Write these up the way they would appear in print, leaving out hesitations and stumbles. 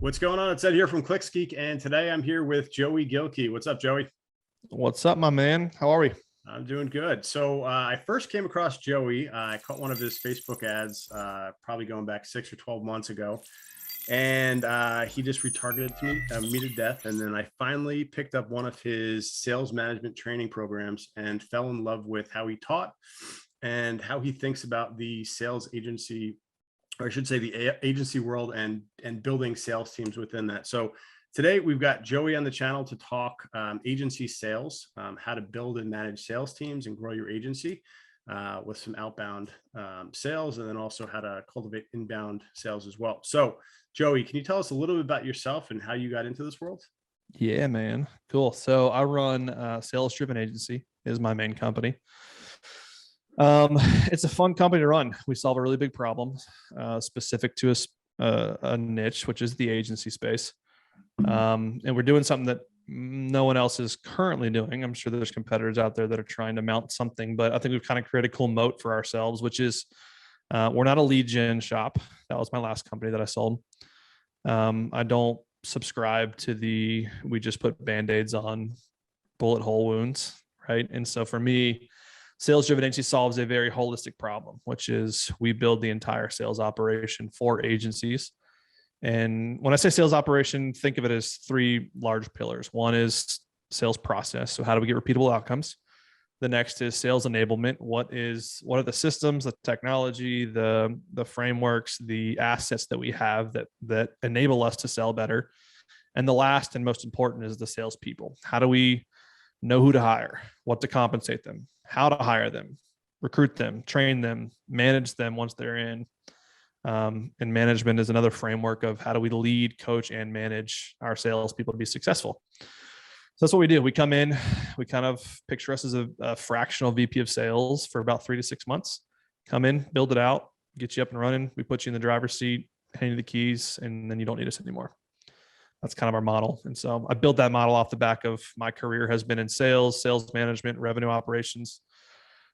What's going on? It's Ed here from ClicksGeek, and today I'm here with Joey Gilkey. What's up, Joey? What's up, my man? How are we? I'm doing good. So I first came across Joey. I caught one of his Facebook ads, probably going back 6 or 12 months ago, and he just retargeted to me to death. And then I finally picked up one of his sales management training programs and fell in love with how he taught and how he thinks about the sales agency, or I should say the agency world, and building sales teams within that. So today we've got Joey on the channel to talk agency sales, how to build and manage sales teams and grow your agency with some outbound sales, and then also how to cultivate inbound sales as well. So Joey, can you tell us a little bit about yourself and how you got into this world? Yeah, man. Cool. So I run a Sales Driven Agency is my main company. It's a fun company to run. We solve a really big problem specific to a niche, which is the agency space. And we're doing something that no one else is currently doing. I'm sure there's competitors out there that are trying to mount something, but I think we've kind of created a cool moat for ourselves, which is we're not a lead gen shop. That was my last company that I sold. I don't subscribe to we just put Band-Aids on bullet hole wounds, right? And so for me, Sales Driven Agency solves a very holistic problem, which is we build the entire sales operation for agencies. And when I say sales operation, think of it as three large pillars. One is sales process. So how do we get repeatable outcomes? The next is sales enablement. What are the systems, the technology, the frameworks, the assets that we have that enable us to sell better? And the last and most important is the salespeople. How do we know who to hire, what to compensate them, how to hire them, recruit them, train them, manage them once they're in. And management is another framework of how do we lead, coach, and manage our salespeople to be successful. So that's what we do. We come in, we kind of picture us as a fractional VP of sales for about 3 to 6 months. Come in, build it out, get you up and running. We put you in the driver's seat, hand you the keys, and then you don't need us anymore. That's kind of our model. And so I built that model off the back of my career has been in sales management, revenue operations.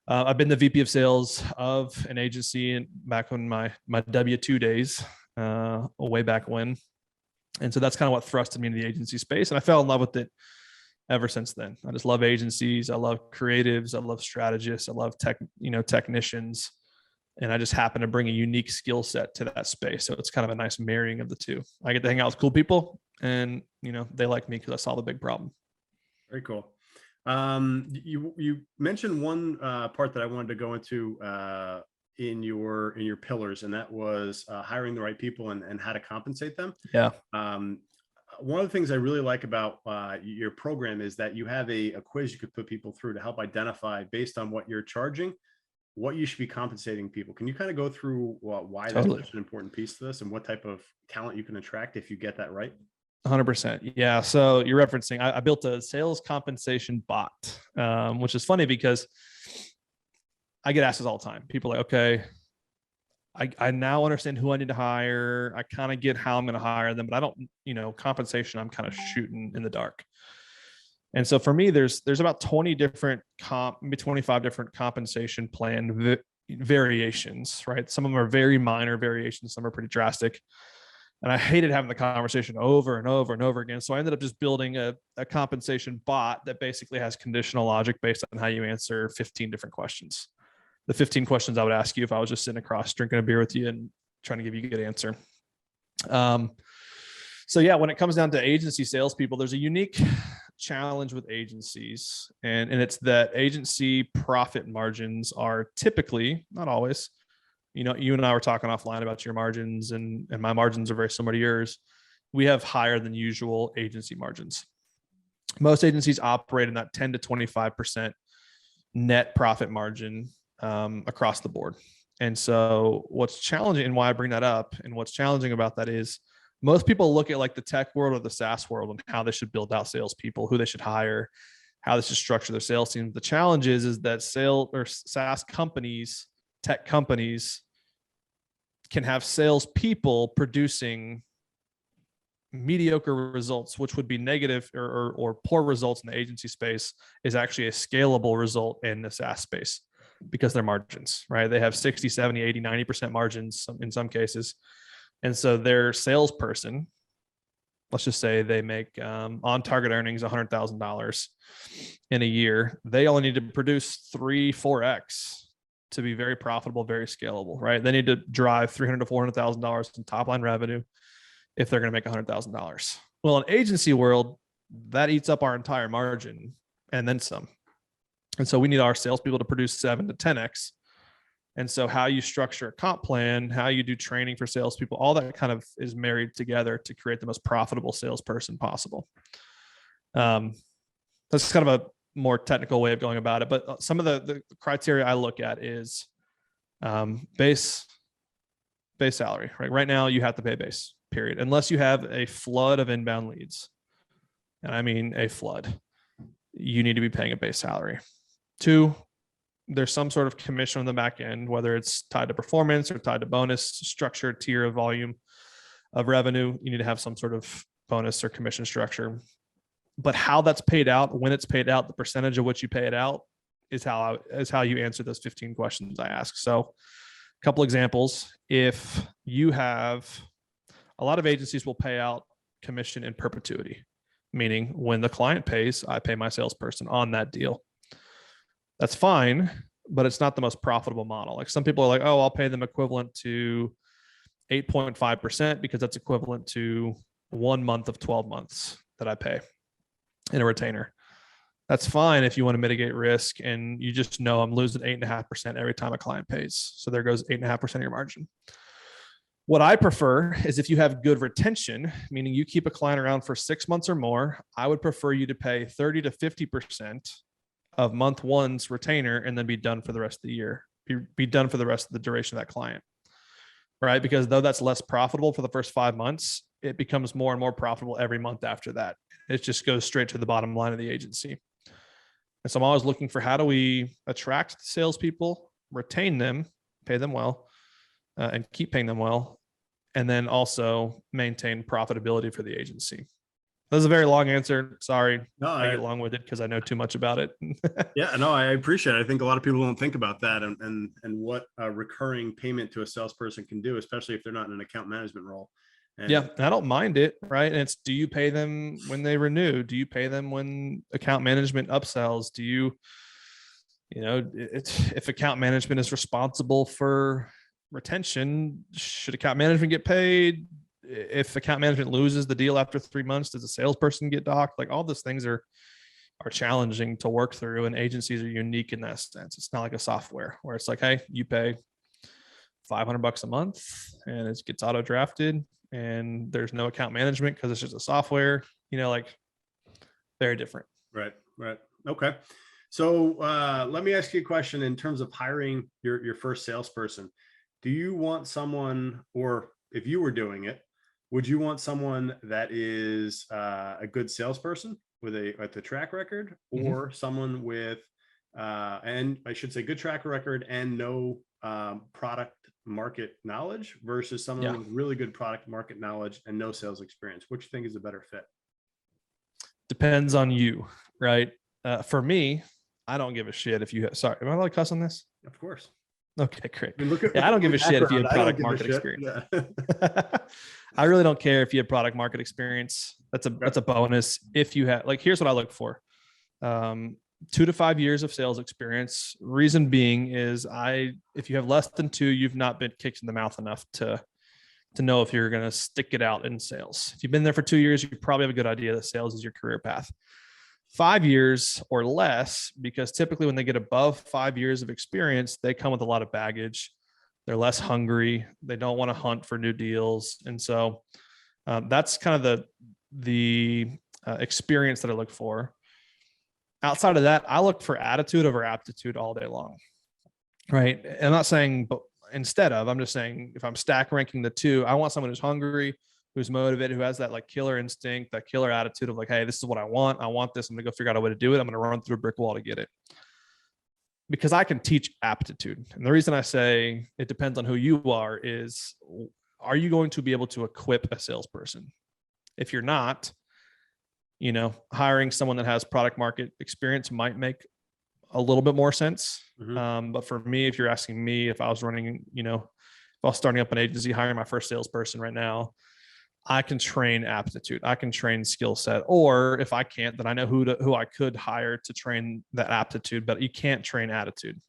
I've been the VP of sales of an agency and back in my W-2 days, way back when. And so that's kind of what thrusted me into the agency space. And I fell in love with it ever since then. I just love agencies. I love creatives. I love strategists. I love technicians. And I just happen to bring a unique skill set to that space. So it's kind of a nice marrying of the two. I get to hang out with cool people and, they like me because I solve a big problem. Very cool. You mentioned one part that I wanted to go into in your pillars, and that was hiring the right people and how to compensate them. Yeah. One of the things I really like about your program is that you have a quiz you could put people through to help identify, based on what you're charging, what you should be compensating people. Can you kind of go through why that's such an important piece to this and what type of talent you can attract if you get that right? 100%. Yeah. So you're referencing, I built a sales compensation bot, which is funny because I get asked this all the time. People are like, okay, I now understand who I need to hire. I kind of get how I'm going to hire them, but I don't, compensation, I'm kind of shooting in the dark. And so for me, there's about 20 different 25 different compensation plan variations, right? Some of them are very minor variations. Some are pretty drastic. And I hated having the conversation over and over and over again. So I ended up just building a compensation bot that basically has conditional logic based on how you answer 15 different questions. The 15 questions I would ask you if I was just sitting across drinking a beer with you and trying to give you a good answer. So yeah, when it comes down to agency salespeople, there's a unique challenge with agencies. And it's that agency profit margins are typically, not always, you and I were talking offline about your margins, and my margins are very similar to yours. We have higher than usual agency margins. Most agencies operate in that 10 to 25% net profit margin across the board. And so what's challenging, and why I bring that up, and what's challenging about that is most people look at like the tech world or the SaaS world and how they should build out salespeople, who they should hire, how they should structure their sales team. The challenge is that SaaS companies, tech companies, can have salespeople producing mediocre results, which would be negative or poor results in the agency space, is actually a scalable result in the SaaS space because their margins, right? They have 60, 70, 80, 90% margins in some cases. And so their salesperson let's just say they make on target earnings $100,000 in a year. They only need to produce 3-4x to be very profitable, very scalable, right? They need to drive $300,000 to $400,000 in top line revenue if they're going to make $100,000. Well, in agency world, that eats up our entire margin and then some. And so we need our salespeople to produce 7 to 10x. And so how you structure a comp plan, how you do training for salespeople, all that kind of is married together to create the most profitable salesperson possible. That's kind of a more technical way of going about it. But some of the criteria I look at is base salary, right? Right now you have to pay base, period. Unless you have a flood of inbound leads. And I mean a flood. You need to be paying a base salary. 2, there's some sort of commission on the back end, whether it's tied to performance or tied to bonus, structure, tier of volume of revenue. You need to have some sort of bonus or commission structure. But how that's paid out, when it's paid out, the percentage of which you pay it out is how you answer those 15 questions I ask. So a couple examples. If you have, a lot of agencies will pay out commission in perpetuity, meaning when the client pays, I pay my salesperson on that deal. That's fine, but it's not the most profitable model. Like some people are like, oh, I'll pay them equivalent to 8.5% because that's equivalent to 1 month of 12 months that I pay in a retainer. That's fine if you want to mitigate risk and you just know I'm losing 8.5% every time a client pays. So there goes 8.5% of your margin. What I prefer is if you have good retention, meaning you keep a client around for 6 months or more, I would prefer you to pay 30 to 50% of month one's retainer and then be done for the rest of the year, be done for the rest of the duration of that client, right? Because though that's less profitable for the first 5 months, it becomes more and more profitable every month after that. It just goes straight to the bottom line of the agency. And so I'm always looking for how do we attract salespeople, retain them, pay them well, and keep paying them well, and then also maintain profitability for the agency. That was a very long answer. Sorry, No, I get long-winded because I know too much about it. Yeah, no, I appreciate it. I think a lot of people don't think about that and what a recurring payment to a salesperson can do, especially if they're not in an account management role. And yeah, I don't mind it, right? And it's, do you pay them when they renew? Do you pay them when account management upsells? Do you know, if account management is responsible for retention, should account management get paid? If account management loses the deal after 3 months, does a salesperson get docked? Like all those things are challenging to work through, and agencies are unique in that sense. It's not like a software where it's like, hey, you pay $500 a month and it gets auto drafted and there's no account management because it's just a software, like very different. Right. Okay. So let me ask you a question in terms of hiring your first salesperson. Do you want someone, or if you were doing it, would you want someone that is a good salesperson with a track record, or someone with, and I should say good track record and no product market knowledge, versus someone with really good product market knowledge and no sales experience? Which you think is a better fit? Depends on you, right? For me, I don't give a shit if you have, sorry, am I allowed to cuss on this? Of course. Okay, great. I mean, I don't give a shit if you have product market experience. Yeah. I really don't care if you have product market experience. That's a bonus. If you have, like, here's what I look for. 2 to 5 years of sales experience. Reason being is if you have less than 2, you've not been kicked in the mouth enough to know if you're going to stick it out in sales. If you've been there for 2 years, you probably have a good idea that sales is your career path. 5 years or less, because typically when they get above 5 years of experience, they come with a lot of baggage. They're less hungry. They don't want to hunt for new deals. And so that's kind of the experience that I look for. Outside of that, I look for attitude over aptitude all day long. Right. And I'm not saying, but I'm just saying, if I'm stack ranking the two, I want someone who's hungry, who's motivated, who has that like killer instinct, that killer attitude of like, hey, this is what I want. I want this. I'm going to go figure out a way to do it. I'm going to run through a brick wall to get it. Because I can teach aptitude. And the reason I say it depends on who you are is, are you going to be able to equip a salesperson? If you're not, hiring someone that has product market experience might make a little bit more sense. But for me, if you're asking me, if I was running, if I was starting up an agency, hiring my first salesperson right now, I can train aptitude. I can train skill set. Or if I can't, then I know who I could hire to train that aptitude, but you can't train attitude.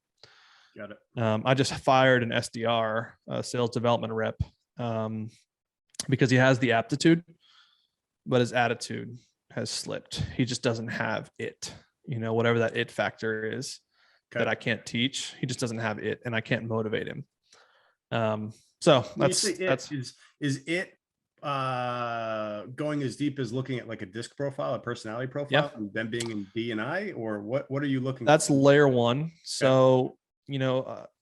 Got it. I just fired an SDR, a sales development rep, because he has the aptitude, but his attitude has slipped. He just doesn't have it, whatever that it factor is that I can't teach. He just doesn't have it, and I can't motivate him. So that's is it going as deep as looking at like a disc profile, a personality profile, and then being in D and I, or what are you looking That's for? layer one. So,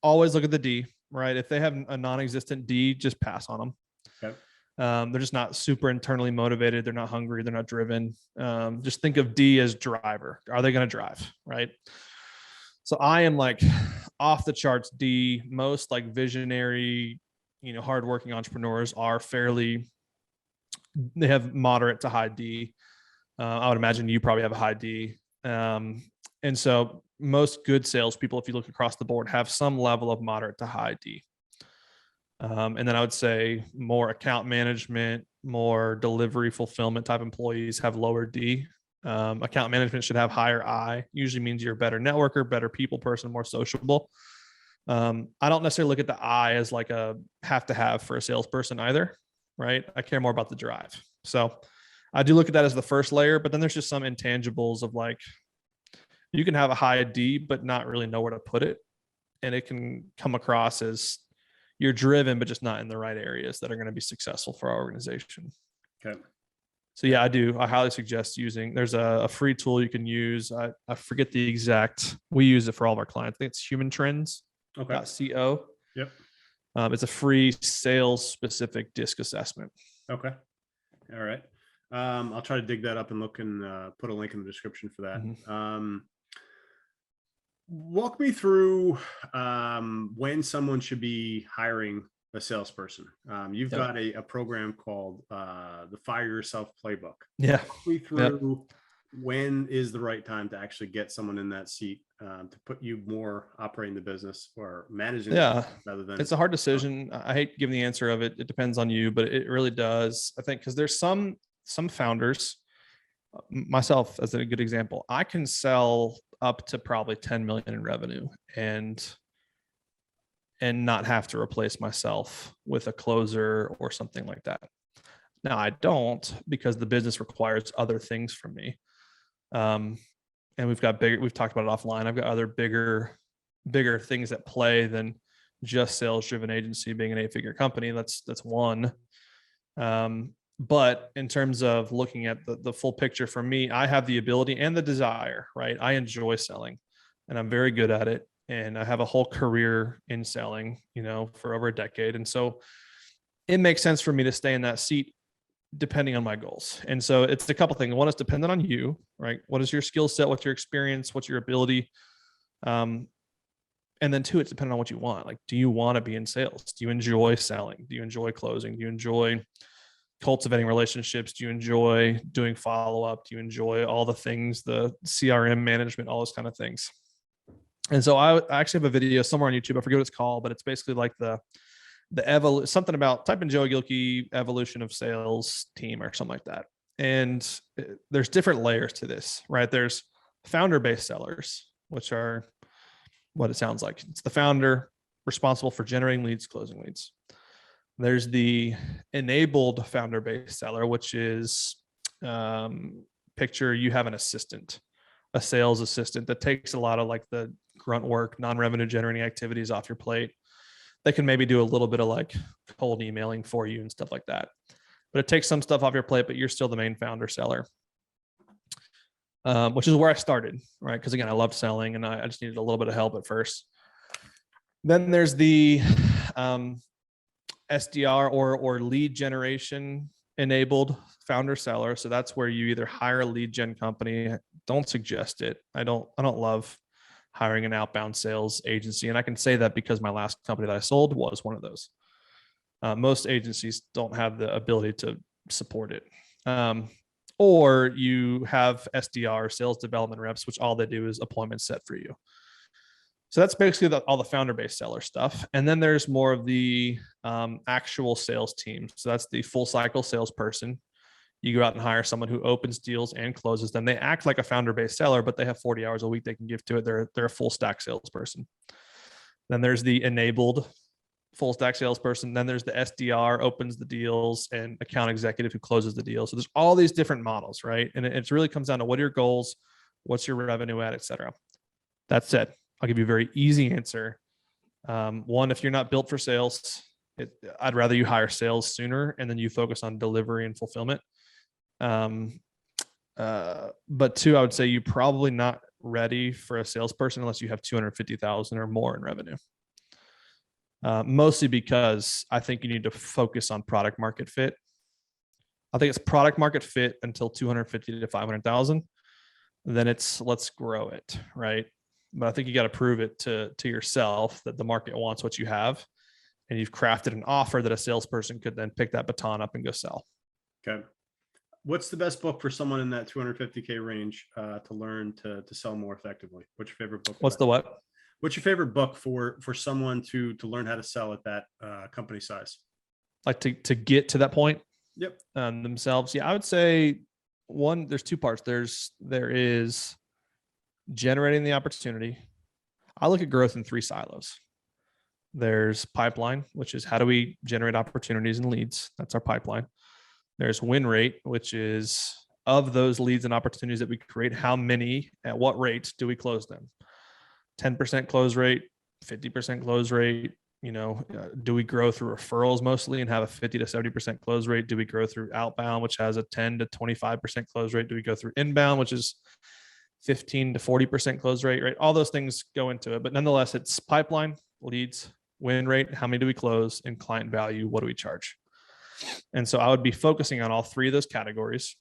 always look at the D, right? If they have a non-existent D, just pass on them. Okay. They're just not super internally motivated. They're not hungry. They're not driven. Just think of D as driver. Are they going to drive? Right. So I am like off the charts D. Most like visionary, hardworking entrepreneurs are they have moderate to high D. I would imagine you probably have a high D. And so most good salespeople, if you look across the board, have some level of moderate to high D. And then I would say more account management, more delivery fulfillment type employees have lower D. Account management should have higher I. Usually means you're a better networker, better people person, more sociable. I don't necessarily look at the I as like a have to have for a salesperson either, right? I care more about the drive. So I do look at that as the first layer, but then there's just some intangibles of like, you can have a high D, but not really know where to put it. And it can come across as you're driven, but just not in the right areas that are going to be successful for our organization. Okay. So yeah, I highly suggest there's a free tool you can use. I forget the exact, we use it for all of our clients. I think it's Human Trends. Okay. .co. Yep. It's a free sales specific disc assessment. Okay. All right. I'll try to dig that up and look and put a link in the description for that. Mm-hmm. Walk me through when someone should be hiring a salesperson. You've got a program called the Fire Yourself Playbook. Yeah. Walk me through when is the right time to actually get someone in that seat to put you more operating the business or managing rather than. It's a hard decision. I hate giving the answer of it. It depends on you, but it really does. I think because there's some founders, myself as a good example, I can sell up to probably 10 million in revenue and not have to replace myself with a closer or something like that. Now I don't, because the business requires other things from me. And we've talked about it offline. I've got other bigger things at play than just sales driven agency being an 8-figure company. That's one. But in terms of looking at the full picture for me, I have the ability and the desire, right? I enjoy selling and I'm very good at it. And I have a whole career in selling, for over a decade. And so it makes sense for me to stay in that seat depending on my goals. And so it's a couple things. One is dependent on you, right? What is your skill set? What's your experience? What's your ability? And then two, it's dependent on what you want. Like, do you want to be in sales? Do you enjoy selling? Do you enjoy closing? Do you enjoy cultivating relationships? Do you enjoy doing follow-up? Do you enjoy all the things, the CRM management, all those kind of things? And so I actually have a video somewhere on YouTube. I forget what it's called, but it's basically like something about type in Joey Gilkey evolution of sales team or something like that. And there's different layers to this, right? There's founder-based sellers, which are what it sounds like. It's the founder responsible for generating leads, closing leads. There's the enabled founder-based seller, which is picture you have an assistant, a sales assistant that takes a lot of like the grunt work, non-revenue generating activities off your plate. They can maybe do a little bit of like cold emailing for you and stuff like that. But it takes some stuff off your plate, but you're still the main founder seller, which is where I started, right? Because again, I loved selling and I just needed a little bit of help at first. Then there's the SDR or lead generation enabled founder seller. So that's where you either hire a lead gen company. Don't suggest it. I don't love hiring an outbound sales agency. And I can say that because my last company that I sold was one of those. Most agencies don't have the ability to support it. Or you have SDR, sales development reps, which all they do is appointments set for you. So that's basically all the founder-based seller stuff. And then there's more of the actual sales team. So that's the full cycle salesperson. You go out and hire someone who opens deals and closes them. They act like a founder-based seller, but they have 40 hours a week they can give to it. They're a full stack salesperson. Then there's the enabled full stack salesperson. Then there's the SDR, opens the deals, and account executive who closes the deal. So there's all these different models, right? And it really comes down to what are your goals, what's your revenue at, et cetera. That said, I'll give you a very easy answer. One, if you're not built for sales, I'd rather you hire sales sooner and then you focus on delivery and fulfillment. But two, I would say you're probably not ready for a salesperson unless you have 250,000 or more in revenue. Mostly because I think you need to focus on product market fit. I think it's product market fit until 250 to 500,000. Then it's let's grow it, right? But I think you got to prove it to yourself that the market wants what you have, and you've crafted an offer that a salesperson could then pick that baton up and go sell. Okay. What's the best book for someone in that 250K range to learn to sell more effectively? What's your favorite book? What's the what? What's your favorite book for someone to learn how to sell at that company size? Like to get to that point? Yep. Themselves. Yeah, I would say one, there's two parts. There is generating the opportunity. I look at growth in three silos. There's pipeline, which is how do we generate opportunities and leads? That's our pipeline. There's win rate, which is of those leads and opportunities that we create, how many, at what rate do we close them? 10% close rate, 50% close rate. Do we grow through referrals mostly and have a 50 to 70% close rate? Do we grow through outbound, which has a 10 to 25% close rate? Do we go through inbound, which is 15 to 40% close rate, right? All those things go into it, but nonetheless, it's pipeline, leads, win rate, how many do we close, and client value, what do we charge? And so I would be focusing on all three of those categories.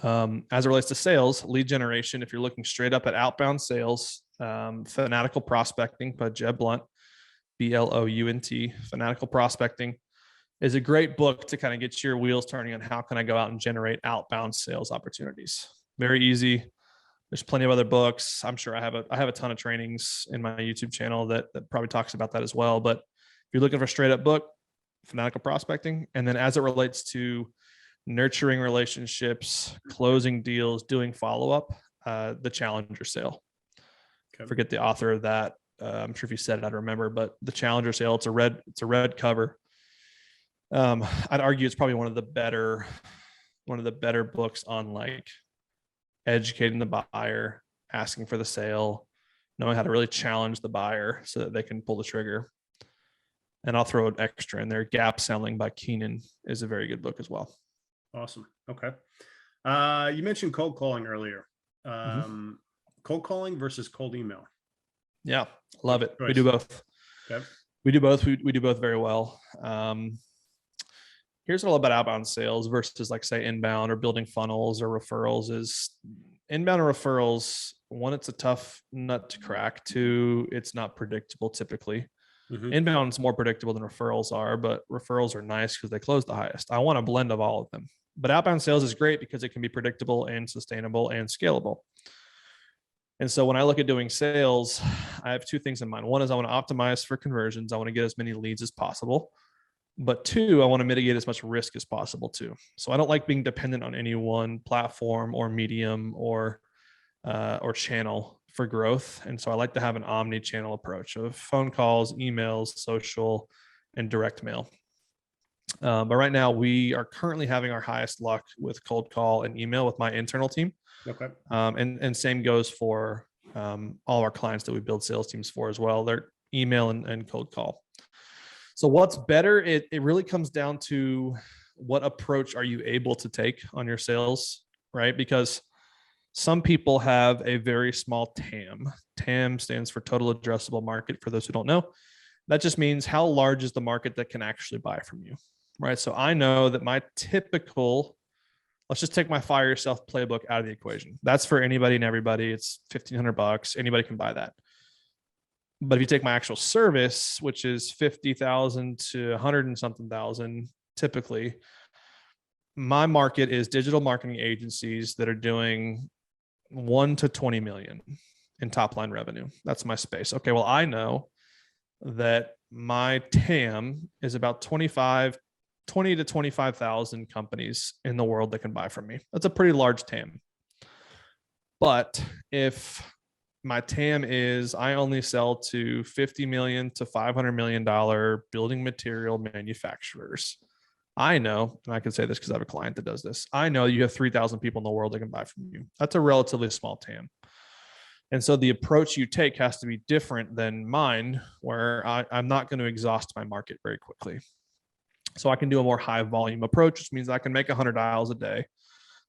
As it relates to sales, lead generation, if you're looking straight up at outbound sales, Fanatical Prospecting by Jeb Blount, Blount, Fanatical Prospecting is a great book to kind of get your wheels turning on how can I go out and generate outbound sales opportunities. Very easy. There's plenty of other books. I'm sure I have a ton of trainings in my YouTube channel that probably talks about that as well. But if you're looking for a straight up book, Fanatical Prospecting. And then as it relates to nurturing relationships, closing deals, doing follow-up, the Challenger Sale. Okay. Forget the author of that. I'm sure if you said it, I'd remember, but the Challenger Sale, it's a red cover. I'd argue it's probably one of the better books on like educating the buyer, asking for the sale, knowing how to really challenge the buyer so that they can pull the trigger. And I'll throw an extra in there. Gap Selling by Keenan is a very good book as well. Awesome. Okay. You mentioned cold calling earlier. Cold calling versus cold email. Yeah, love it. We do both. Okay. We do both. We do both very well. Here's all about outbound sales versus like say inbound or building funnels or referrals. Is inbound or referrals, one, it's a tough nut to crack. Two, it's not predictable typically. Inbound is more predictable than referrals are, but referrals are nice because they close the highest. I want a blend of all of them. But outbound sales is great because it can be predictable and sustainable and scalable. And so when I look at doing sales, I have two things in mind. One is I want to optimize for conversions. I want to get as many leads as possible. But two, I want to mitigate as much risk as possible too. So I don't like being dependent on any one platform or medium or channel for growth. And so I like to have an omni-channel approach of phone calls, emails, social, and direct mail. But right now we are currently having our highest luck with cold call and email with my internal team. Okay. And same goes for all our clients that we build sales teams for as well. They're email and cold call. So what's better? It really comes down to what approach are you able to take on your sales, right? Because some people have a very small TAM. TAM stands for total addressable market. For those who don't know, that just means how large is the market that can actually buy from you, right? So I know that my typical, let's just take my Fire Yourself playbook out of the equation. That's for anybody and everybody. It's $1,500. Anybody can buy that. But if you take my actual service, which is 50,000 to 100 and something thousand, typically, my market is digital marketing agencies that are doing 1 to 20 million. in top line revenue. That's my space. Okay, well, I know that my TAM is about 20 to 25,000 companies in the world that can buy from me. That's a pretty large TAM. But if my TAM is I only sell to $50 million to $500 million building material manufacturers, I know, and I can say this because I have a client that does this, I know you have 3,000 people in the world that can buy from you. That's a relatively small TAM. And so the approach you take has to be different than mine, where I'm not going to exhaust my market very quickly. So I can do a more high volume approach, which means I can make 100 dials a day.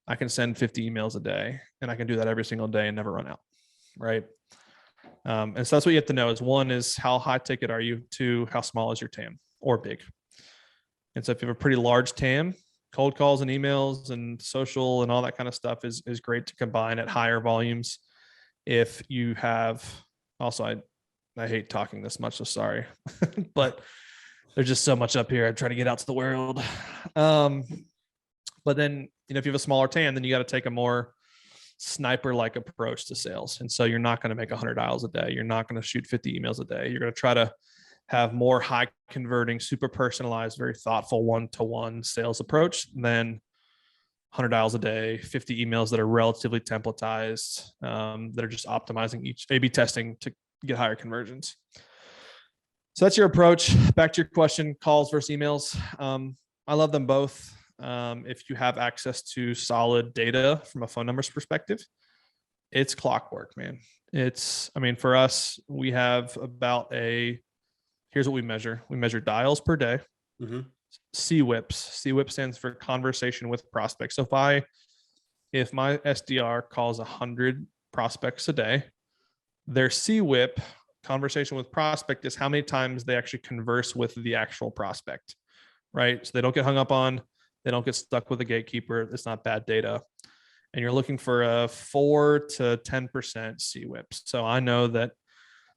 I can send 50 emails a day, and I can do that every single day and never run out. Right. And so that's what you have to know is, one is how high ticket are you? Two, how small is your TAM or big? And so if you have a pretty large TAM, cold calls and emails and social and all that kind of stuff is great to combine at higher volumes. If you have also, I hate talking this much, so sorry, but there's just so much up here. I'm trying to get out to the world. But then, if you have a smaller TAM, then you got to take a more sniper-like approach to sales. And so you're not going to make 100 dials a day. You're not going to shoot 50 emails a day. You're going to try to have more high converting, super personalized, very thoughtful one-to-one sales approach than 100 dials a day, 50 emails that are relatively templatized, that are just optimizing each A/B testing to get higher conversions. So that's your approach. Back to your question, calls versus emails. I love them both. If you have access to solid data from a phone numbers perspective, it's clockwork, man. For us, we have here's what we measure. We measure dials per day. Mm-hmm. CWIPs. CWIP stands for conversation with prospects. So if my SDR calls 100 prospects a day, their CWIP, conversation with prospect, is how many times they actually converse with the actual prospect, right? So they don't get hung up on, they don't get stuck with a gatekeeper. It's not bad data. And you're looking for a 4 to 10% CWIP. So I know that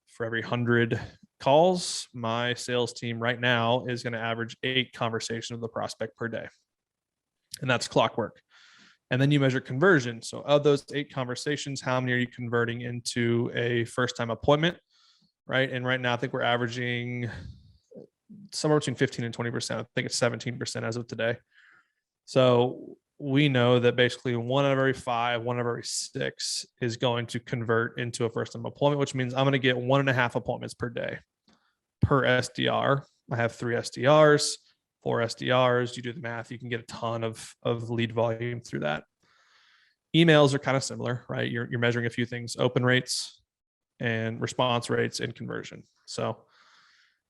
for every 100 calls, my sales team right now is going to average 8 conversations with the prospect per day. And that's clockwork. And then you measure conversion. So of those 8 conversations, how many are you converting into a first-time appointment, right? And right now, I think we're averaging somewhere between 15 and 20%. I think it's 17% as of today. So we know that basically 1 out of every 5, 1 out of every 6 is going to convert into a first-time appointment, which means I'm going to get 1.5 appointments per day per SDR. I have 3 SDRs, 4 SDRs. You do the math, you can get a ton of lead volume through that. Emails are kind of similar, right? You're measuring a few things: open rates and response rates and conversion. So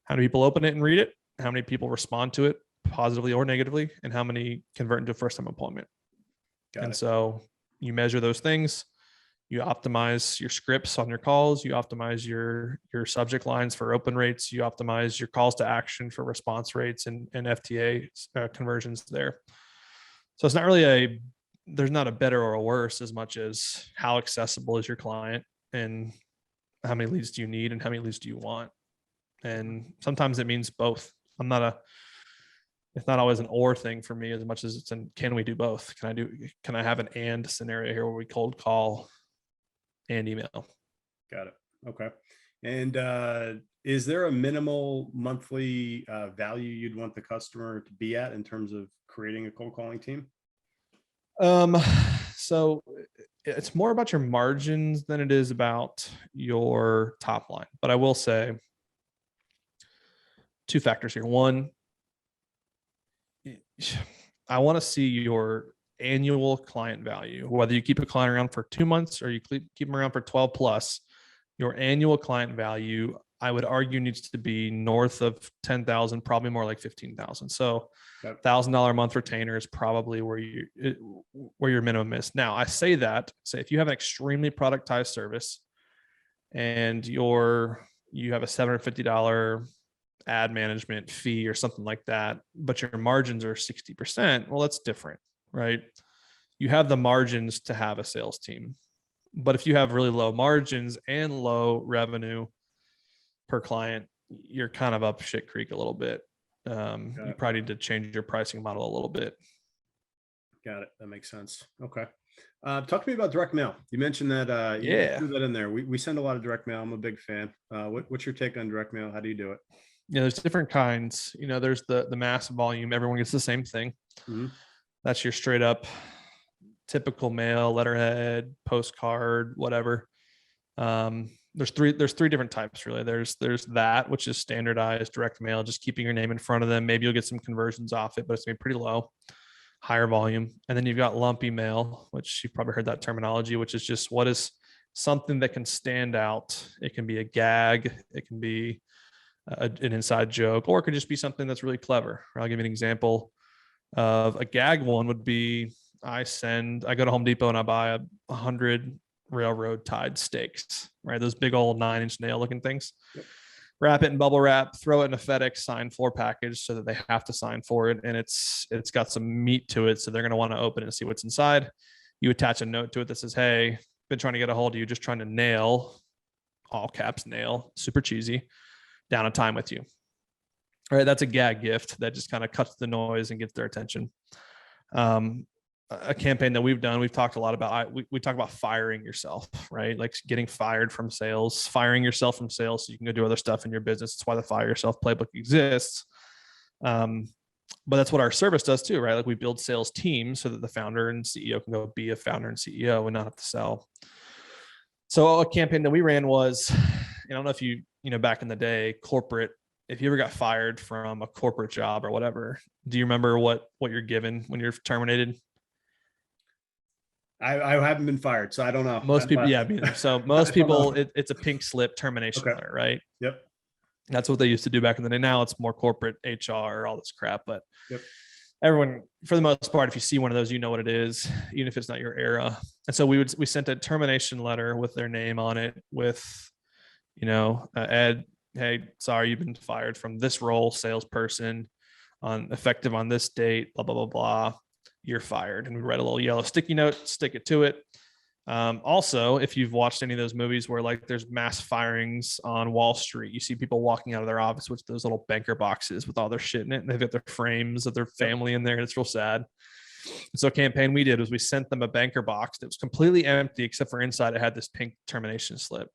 how many people open it and read it? How many people respond to it positively or negatively? And how many convert into a first-time appointment? So you measure those things. You optimize your scripts on your calls. You optimize your subject lines for open rates. You optimize your calls to action for response rates and FTA conversions there. So it's not really there's not a better or a worse as much as how accessible is your client and how many leads do you need and how many leads do you want. And sometimes it means both. It's not always an or thing for me as much as it's can we do both? Can I have an and scenario here where we cold call and email? Got it. Okay. And is there a minimal monthly value you'd want the customer to be at in terms of creating a cold calling team? So it's more about your margins than it is about your top line. But I will say 2 factors here. One, I want to see your annual client value, whether you keep a client around for 2 months or you keep them around for 12 plus. Your annual client value, I would argue, needs to be north of 10,000, probably more like 15,000. So $1,000 a month retainer is probably where your minimum is. Now, I say if you have an extremely productized service and you have a $750 ad management fee or something like that, but your margins are 60%, well, that's different, right? You have the margins to have a sales team. But if you have really low margins and low revenue per client, you're kind of up shit creek a little bit. You probably need to change your pricing model a little bit. Got it. That makes sense. Okay. Talk to me about direct mail. You mentioned that you Yeah. threw that in there. We send a lot of direct mail. I'm a big fan. What's your take on direct mail? How do you do it? Yeah, there's different kinds. There's the mass volume. Everyone gets the same thing. Mm-hmm. That's your straight up typical mail, letterhead, postcard, whatever. There's three different types really. There's that, which is standardized direct mail, just keeping your name in front of them. Maybe you'll get some conversions off it, but it's gonna be pretty low, higher volume. And then you've got lumpy mail, which you've probably heard that terminology, which is just what is something that can stand out. It can be a gag, it can be an inside joke, or it could just be something that's really clever. I'll give you an example of a gag. One would be I go to Home Depot and I buy 100 railroad tied steaks, right? Those big old 9-inch nail looking things. Yep. Wrap it in bubble wrap, throw it in a FedEx sign for package so that they have to sign for it. And it's got some meat to it. So they're going to want to open it and see what's inside. You attach a note to it that says, hey, been trying to get a hold of you, just trying to nail, all caps nail, super cheesy, down a time with you. All right. That's a gag gift that just kind of cuts the noise and gets their attention. A campaign that we've done, we've talked a lot about, we talk about firing yourself, right? Like getting fired from sales, firing yourself from sales so you can go do other stuff in your business. That's why the Fire Yourself Playbook exists. But that's what our service does too, right? Like we build sales teams so that the founder and CEO can go be a founder and CEO and not have to sell. So a campaign that we ran was, I don't know if back in the day, corporate, if you ever got fired from a corporate job or whatever, do you remember what you're given when you're terminated? I haven't been fired, so I don't know. Most people, yeah. So most people, it's a pink slip termination letter, right? Yep. That's what they used to do back in the day. Now it's more corporate HR, all this crap. But yep. Everyone, for the most part, if you see one of those, you know what it is, even if it's not your era. And so we sent a termination letter with their name on it, with, Ed, hey, sorry, you've been fired from this role, salesperson, effective on this date, blah blah blah blah. You're fired. And we write a little yellow sticky note, stick it to it. Also, if you've watched any of those movies where like there's mass firings on Wall Street, you see people walking out of their office with those little banker boxes with all their shit in it, and they've got their frames of their family in there, and it's real sad. And so a campaign we did was we sent them a banker box that was completely empty, except for inside it had this pink termination slip.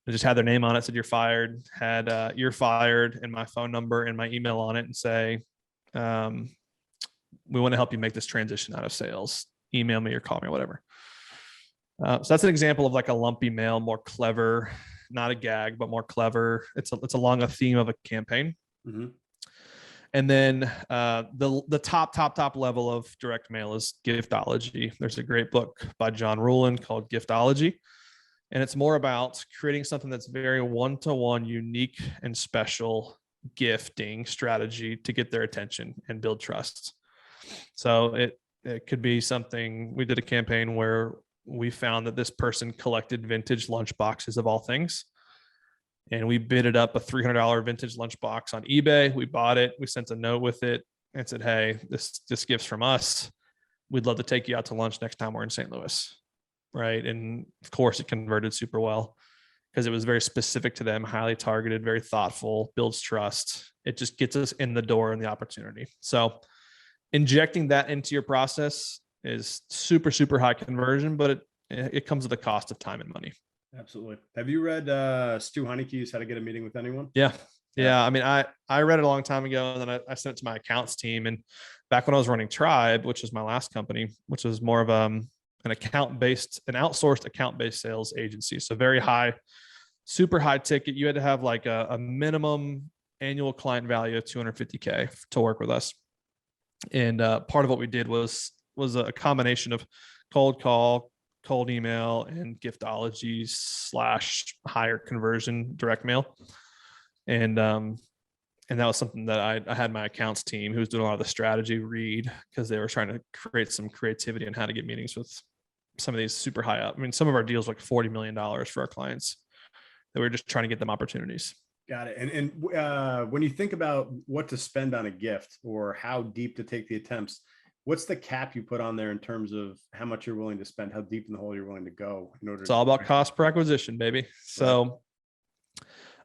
It just had their name on it, said you're fired, had you're fired and my phone number and my email on it, and say, we want to help you make this transition out of sales. Email me or call me or whatever. So that's an example of like a lumpy mail, more clever, not a gag, but more clever. It's along a theme of a campaign. Mm-hmm. And then the top level of direct mail is giftology. There's a great book by John Ruhlin called Giftology. And it's more about creating something that's very one-to-one, unique and special gifting strategy to get their attention and build trust. So it could be something. We did a campaign where we found that this person collected vintage lunch boxes of all things. And we bidded up a $300 vintage lunch box on eBay. We bought it. We sent a note with it and said, hey, this gift's from us. We'd love to take you out to lunch next time we're in St. Louis. Right. And of course it converted super well because it was very specific to them, highly targeted, very thoughtful, builds trust. It just gets us in the door and the opportunity. So injecting that into your process is super, super high conversion, but it comes at the cost of time and money. Absolutely. Have you read Stu Heineke's How to Get a Meeting with Anyone? Yeah. I mean, I read it a long time ago, and then I sent it to my accounts team. And back when I was running Tribe, which was my last company, which was more of an outsourced account-based sales agency. So very high, super high ticket. You had to have like a minimum annual client value of $250K to work with us. And part of what we did was a combination of cold call, cold email, and giftology / higher conversion direct mail. And that was something that I had my accounts team who was doing a lot of the strategy read, because they were trying to create some creativity on how to get meetings with some of these super high up. I mean, some of our deals were like $40 million for our clients that we were just trying to get them opportunities. Got it. And when you think about what to spend on a gift or how deep to take the attempts, what's the cap you put on there in terms of how much you're willing to spend, how deep in the hole you're willing to go in order? It's all about cost per acquisition, baby. So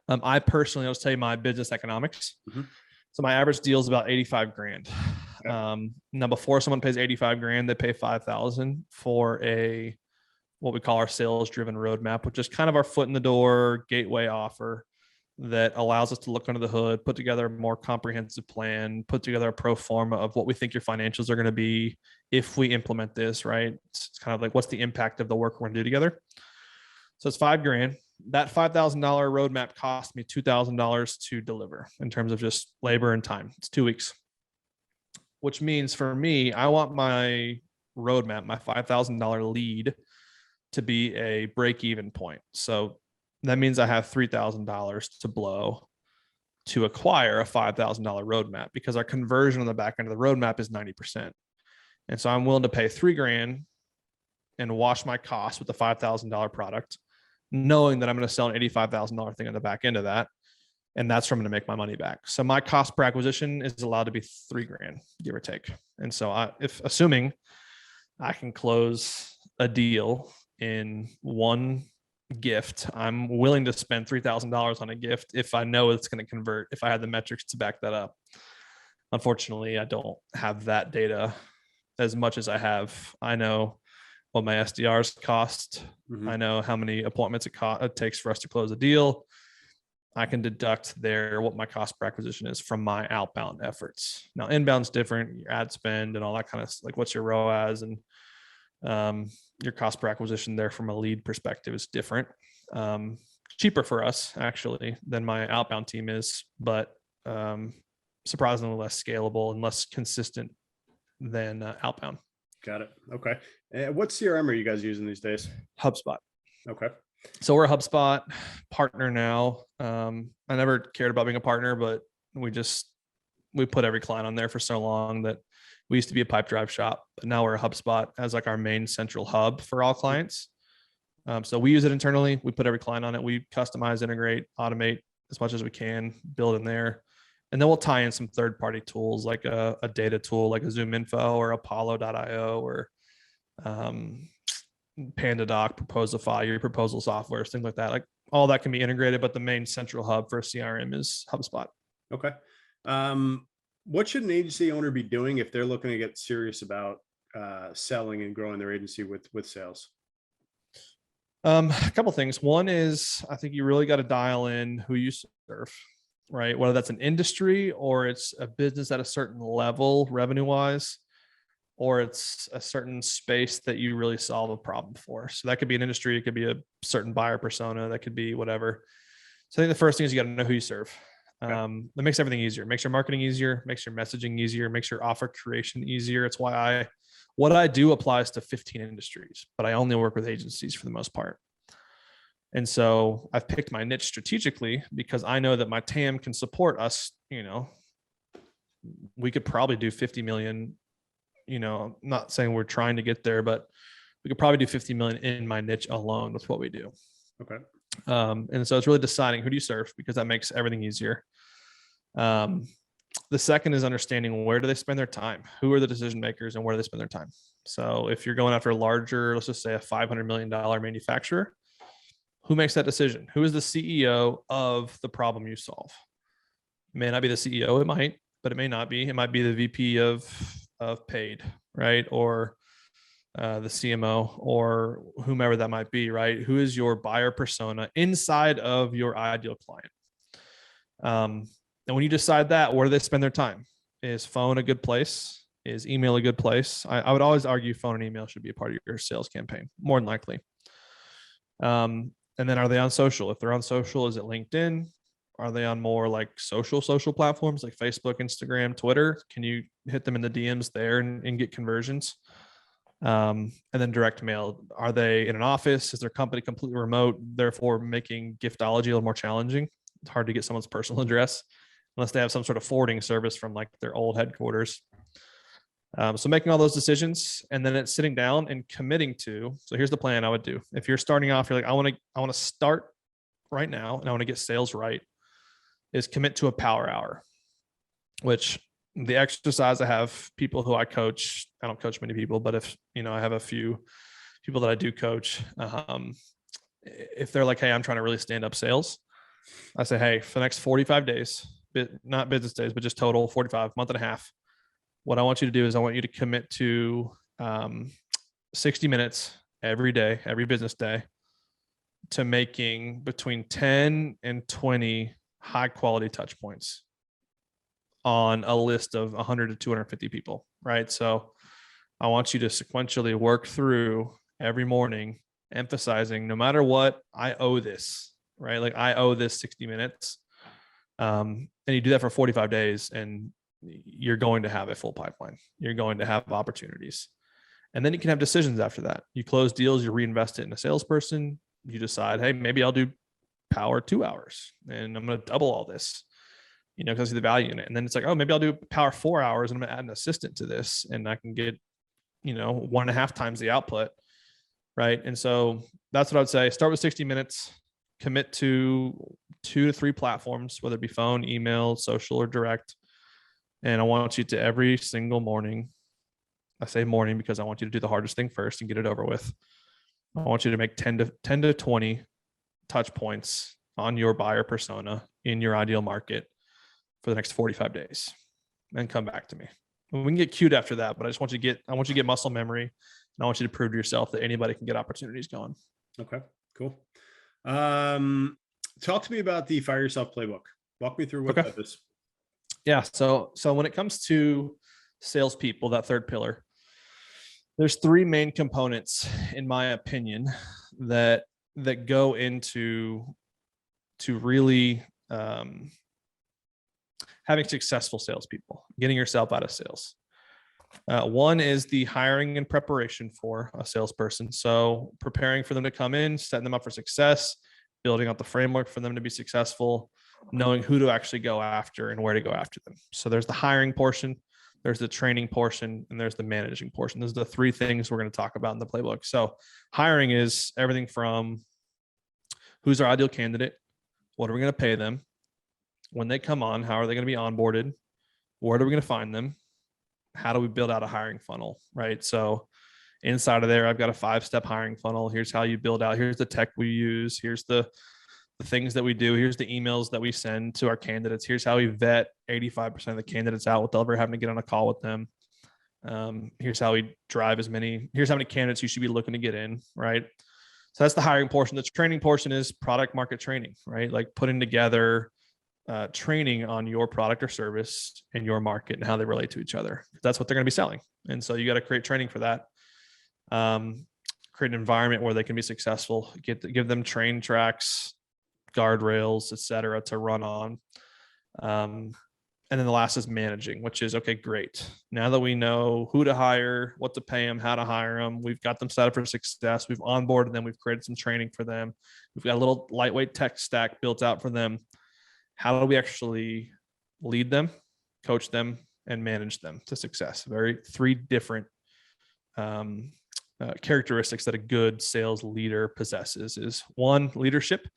I personally, I'll tell you my business economics. Mm-hmm. So my average deal is about 85 grand. Now before someone pays 85 grand, they pay 5,000 for what we call our sales driven roadmap, which is kind of our foot in the door gateway offer that allows us to look under the hood, put together a more comprehensive plan, put together a pro forma of what we think your financials are going to be if we implement this, right? It's kind of like, what's the impact of the work we're going to do together? So it's $5,000. That $5,000 roadmap cost me $2,000 to deliver in terms of just labor and time. It's 2 weeks, which means for me, I want my roadmap, my $5,000 lead, to be a break-even point. So that means I have $3,000 to blow to acquire a $5,000 roadmap, because our conversion on the back end of the roadmap is 90%. And so I'm willing to pay $3,000 and wash my costs with the $5,000 product, knowing that I'm going to sell an $85,000 thing on the back end of that. And that's from going to make my money back. So my cost per acquisition is allowed to be $3,000, give or take. And so if assuming I can close a deal in one gift, I'm willing to spend $3,000 on a gift if I know it's going to convert, if I had the metrics to back that up. Unfortunately, I don't have that data as much as I know what my SDRs cost. Mm-hmm. I know how many appointments it takes for us to close a deal. I can deduct what my cost per acquisition is from my outbound efforts. Now, inbound's different, your ad spend and all that kind of, like, what's your ROAS and your cost per acquisition there from a lead perspective is different. Cheaper for us actually than my outbound team is, but surprisingly less scalable and less consistent than outbound. Got it. Okay. What CRM are you guys using these days? HubSpot. Okay. So we're a HubSpot partner now. I never cared about being a partner, but we put every client on there for so long that we used to be a pipe drive shop, but now we're a HubSpot as like our main central hub for all clients. So we use it internally. We put every client on it. We customize, integrate, automate as much as we can, build in there. And then we'll tie in some third-party tools like a data tool like a ZoomInfo or Apollo.io or PandaDoc, Proposify, your proposal software, things like that. Like all that can be integrated, but the main central hub for CRM is HubSpot. Okay. What should an agency owner be doing if they're looking to get serious about selling and growing their agency with sales? A couple of things. One is, I think you really got to dial in who you serve, right? Whether that's an industry or it's a business at a certain level revenue wise, or it's a certain space that you really solve a problem for. So that could be an industry. It could be a certain buyer persona. That could be whatever. So I think the first thing is you got to know who you serve. That makes everything easier, makes your marketing easier, makes your messaging easier, makes your offer creation easier. It's why what I do applies to 15 industries, but I only work with agencies for the most part. And so I've picked my niche strategically because I know that my TAM can support us. We could probably do 50 million, I'm not saying we're trying to get there, but we could probably do 50 million in my niche alone with what we do. Okay. And so it's really deciding who do you serve, because that makes everything easier. The second is understanding where do they spend their time? Who are the decision makers and where do they spend their time? So if you're going after a larger, let's just say a $500 million manufacturer, who makes that decision? Who is the CEO of the problem you solve? It may not be the CEO, it might, but it may not be. It might be the VP of paid, right? Or the CMO or whomever that might be, right? Who is your buyer persona inside of your ideal client? And when you decide that, where do they spend their time? Is phone a good place? Is email a good place? I would always argue phone and email should be a part of your sales campaign, more than likely. And then are they on social? If they're on social, is it LinkedIn? Are they on more like social platforms like Facebook, Instagram, Twitter? Can you hit them in the DMs there and get conversions? And then direct mail. Are they in an office? Is their company completely remote, therefore making giftology a little more challenging? It's hard to get someone's personal address unless they have some sort of forwarding service from like their old headquarters. So making all those decisions, and then it's sitting down and committing to. So here's the plan I would do. If you're starting off, you're like, I want to start right now and I want to get sales right, is commit to a power hour, which the exercise I have people who I coach, I don't coach many people, but if, I have a few people that I do coach, if they're like, hey, I'm trying to really stand up sales, I say, hey, for the next 45 days, not business days, but just total 45, month and a half, what I want you to do is I want you to commit to 60 minutes every day, every business day, to making between 10 and 20 high quality touch points on a list of 100 to 250 people, right? So I want you to sequentially work through every morning, emphasizing no matter what, I owe this, right? Like I owe this 60 minutes. And you do that for 45 days and you're going to have a full pipeline. You're going to have opportunities. And then you can have decisions after that. You close deals, you reinvest it in a salesperson. You decide, hey, maybe I'll do power 2 hours and I'm going to double all this, because I see the value in it. And then it's like, oh, maybe I'll do power 4 hours and I'm going to add an assistant to this and I can get, 1.5 times the output. Right. And so that's what I'd say. Start with 60 minutes, commit to 2 to 3 platforms, whether it be phone, email, social, or direct. And I want you to every single morning, I say morning because I want you to do the hardest thing first and get it over with. I want you to make 10 to 20 touch points on your buyer persona in your ideal market for the next 45 days and come back to me. We can get cute after that, but I want you to get muscle memory, and I want you to prove to yourself that anybody can get opportunities going. Okay, cool. Talk to me about the Fire Yourself Playbook. Walk me through what that is. Yeah. So when it comes to salespeople, that third pillar, there's 3 main components, in my opinion, that go into really having successful salespeople, getting yourself out of sales. One is the hiring and preparation for a salesperson. So preparing for them to come in, setting them up for success, building out the framework for them to be successful, knowing who to actually go after and where to go after them. So there's the hiring portion, there's the training portion, and there's the managing portion. Those are the 3 things we're going to talk about in the playbook. So hiring is everything from who's our ideal candidate, what are we going to pay them, when they come on, how are they going to be onboarded, where are we going to find them, how do we build out a hiring funnel, right? So inside of there, I've got a 5-step hiring funnel. Here's how you build out. Here's the tech we use. Here's the things that we do. Here's the emails that we send to our candidates. Here's how we vet 85% of the candidates out without ever having to get on a call with them. Here's how we drive here's how many candidates you should be looking to get in, right? So that's the hiring portion. The training portion is product market training, right? Like putting together training on your product or service in your market and how they relate to each other. That's what they're going to be selling. And so you got to create training for that. Create an environment where they can be successful, give them train tracks, guardrails, et cetera, to run on. And then the last is managing, which is, okay, great. Now that we know who to hire, what to pay them, how to hire them, we've got them set up for success. We've onboarded them. We've created some training for them. We've got a little lightweight tech stack built out for them. How do we actually lead them, coach them, and manage them to success? 3 different characteristics that a good sales leader possesses is 1, leadership.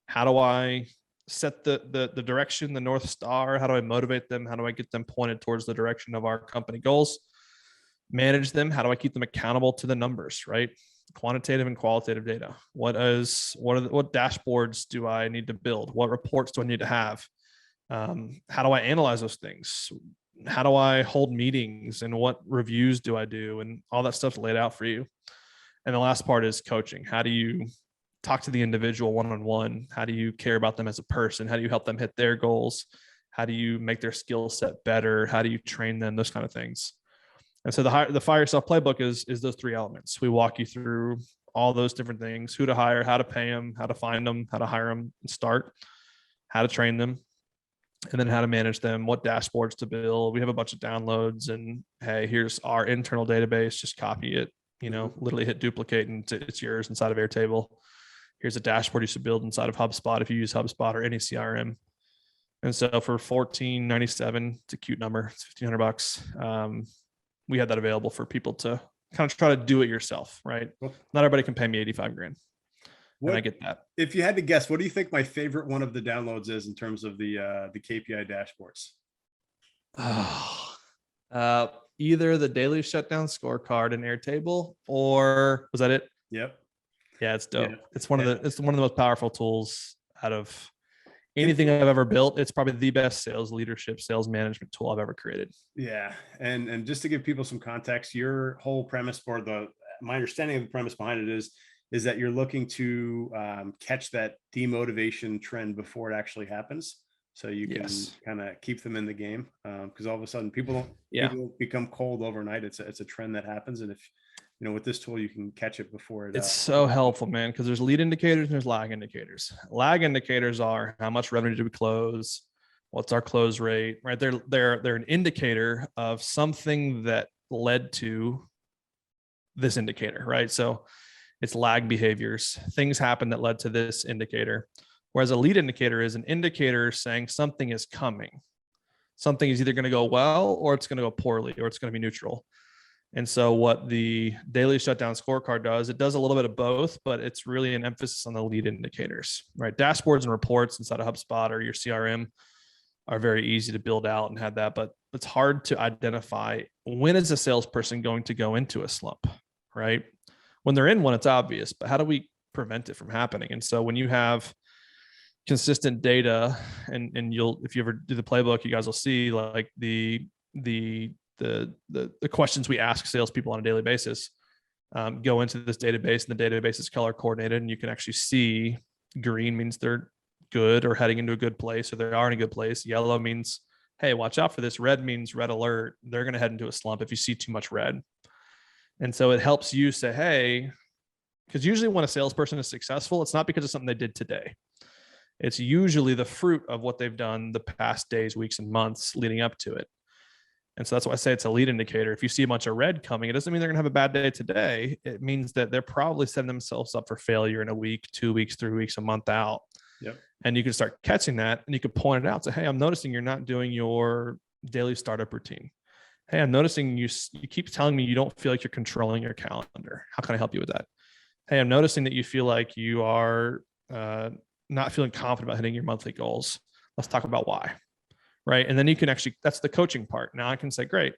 How do I set the direction, the North Star? How do I motivate them? How do I get them pointed towards the direction of our company goals? Manage them. How do I keep them accountable to the numbers, right? Quantitative and qualitative data. What dashboards do I need to build? What reports do I need to have? How do I analyze those things? How do I hold meetings and what reviews do I do? And all that stuff's laid out for you. And the last part is coaching. How do you talk to the individual one-on-one? How do you care about them as a person? How do you help them hit their goals? How do you make their skill set better? How do you train them? Those kind of things. And so the Fire Yourself Playbook is those 3 elements. We walk you through all those different things: who to hire, how to pay them, how to find them, how to hire them and start, how to train them, and then how to manage them, what dashboards to build. We have a bunch of downloads, and hey, here's our internal database. Just copy it, literally hit duplicate, and it's yours inside of Airtable. Here's a dashboard you should build inside of HubSpot if you use HubSpot or any CRM. And so for $14.97, it's a cute number. It's $1,500. We had that available for people to kind of try to do it yourself, right? Cool. Not everybody can pay me $85,000. And I get that. If you had to guess, what do you think my favorite one of the downloads is in terms of the KPI dashboards? Either the daily shutdown scorecard in Airtable, or was that it? Yep. Yeah, it's dope. Yeah. It's one of the most powerful tools out of anything I've ever built, it's probably the best sales leadership, sales management tool I've ever created. Yeah. And just to give people some context, your whole premise, or my understanding of the premise behind it is that you're looking to catch that demotivation trend before it actually happens. So you can kind of keep them in the game. Because all of a sudden people become cold overnight. It's a trend that happens. And if, with this tool, you can catch it before it's so helpful, man, because there's lead indicators and there's lag indicators. Lag indicators are how much revenue do we close? What's our close rate, right? They're an indicator of something that led to this indicator, right? So it's lag behaviors. Things happen that led to this indicator. Whereas a lead indicator is an indicator saying something is coming. Something is either going to go well, or it's going to go poorly, or it's going to be neutral. And so what the daily shutdown scorecard does, it does a little bit of both, but it's really an emphasis on the lead indicators, right? Dashboards and reports inside of HubSpot or your CRM are very easy to build out and have that, but it's hard to identify when is a salesperson going to go into a slump, right? When they're in one, it's obvious, but how do we prevent it from happening? And so when you have consistent data, and if you ever do the playbook, you guys will see like the questions we ask salespeople on a daily basis go into this database, and the database is color coordinated, and you can actually see green means they're good or heading into a good place, or they are in a good place. Yellow means, hey, watch out for this. Red means red alert. They're going to head into a slump if you see too much red. And so it helps you say, hey, because usually when a salesperson is successful, it's not because of something they did today. It's usually the fruit of what they've done the past days, weeks, and months leading up to it. And so that's why I say it's a lead indicator. If you see a bunch of red coming, it doesn't mean they're going to have a bad day today. It means that they're probably setting themselves up for failure in a week, 2 weeks, 3 weeks, a month out. Yep. And you can start catching that, and you can point it out. Say, hey, I'm noticing you're not doing your daily startup routine. Hey, I'm noticing you keep telling me you don't feel like you're controlling your calendar. How can I help you with that? Hey, I'm noticing that you feel like you are not feeling confident about hitting your monthly goals. Let's talk about why. Right. And then you can actually, that's the coaching part. Now I can say, great.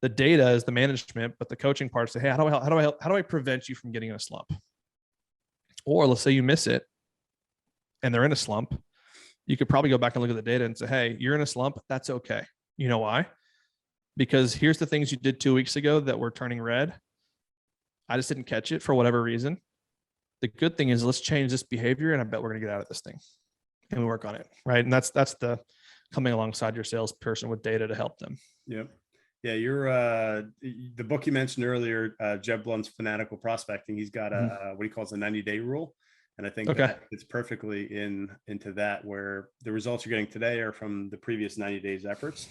The data is the management, but the coaching part is say, hey, how do I prevent you from getting in a slump? Or let's say you miss it and they're in a slump. You could probably go back and look at the data and say, hey, you're in a slump. That's okay. You know why? Because here's the things you did 2 weeks ago that were turning red. I just didn't catch it for whatever reason. The good thing is let's change this behavior, and I bet we're going to get out of this thing, and we work on it. Right. And that's the coming alongside your salesperson with data to help them. Yep. Yeah. You're the book you mentioned earlier, Jeb Blunt's Fanatical Prospecting. He's got what he calls a 90-day rule. And I think that it's perfectly into that, where the results you're getting today are from the previous 90 days efforts.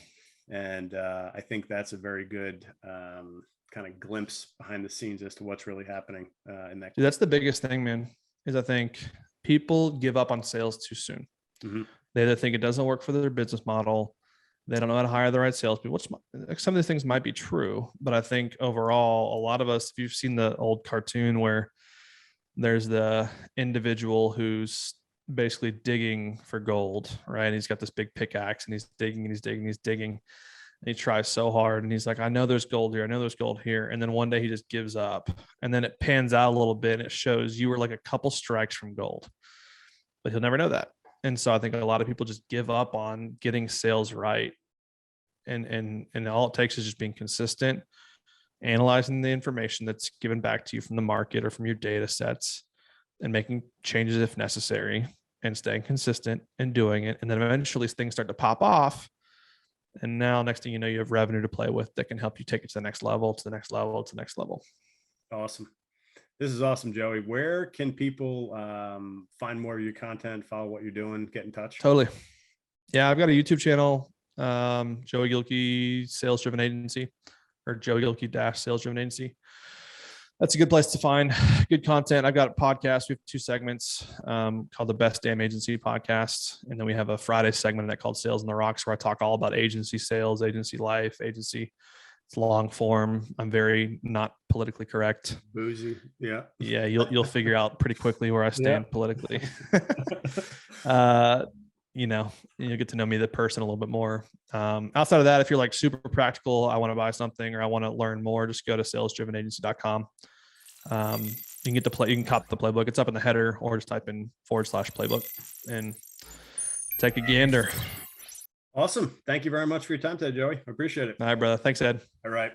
And I think that's a very good kind of glimpse behind the scenes as to what's really happening in that. Dude, that's the biggest thing, man, is I think people give up on sales too soon. Mm-hmm. They either think it doesn't work for their business model. They don't know how to hire the right salespeople, which some of the things might be true. But I think overall, a lot of us, if you've seen the old cartoon where there's the individual who's basically digging for gold, right? And he's got this big pickaxe and he's digging and he's digging and he's digging. And he tries so hard and he's like, I know there's gold here. I know there's gold here. And then one day he just gives up, and then it pans out a little bit and it shows you were like a couple strikes from gold, but he'll never know that. And so I think a lot of people just give up on getting sales right. And all it takes is just being consistent, analyzing the information that's given back to you from the market or from your data sets, and making changes if necessary, and staying consistent and doing it. And then eventually things start to pop off. And now next thing you know, you have revenue to play with that can help you take it to the next level, to the next level, to the next level. Awesome. This is awesome, Joey. Where can people find more of your content, follow what you're doing, get in touch? Totally. Yeah, I've got a YouTube channel, Joey Gilkey Sales Driven Agency, or Joey Gilkey - Sales Driven Agency. That's a good place to find good content. I've got a podcast. We have 2 segments called the Best Damn Agency Podcast. And then we have a Friday segment in that called Sales on the Rocks, where I talk all about agency sales, agency life, agency. It's long form. I'm very not politically correct. Boozy. Yeah. Yeah. You'll figure out pretty quickly where I stand politically. You'll get to know me, the person, a little bit more. Outside of that, if you're like super practical, I want to buy something or I want to learn more, just go to salesdrivenagency.com. You can copy the playbook. It's up in the header, or just type in /playbook. And take a gander. Awesome. Thank you very much for your time today, Joey. I appreciate it. All right, brother. Thanks, Ed. All right.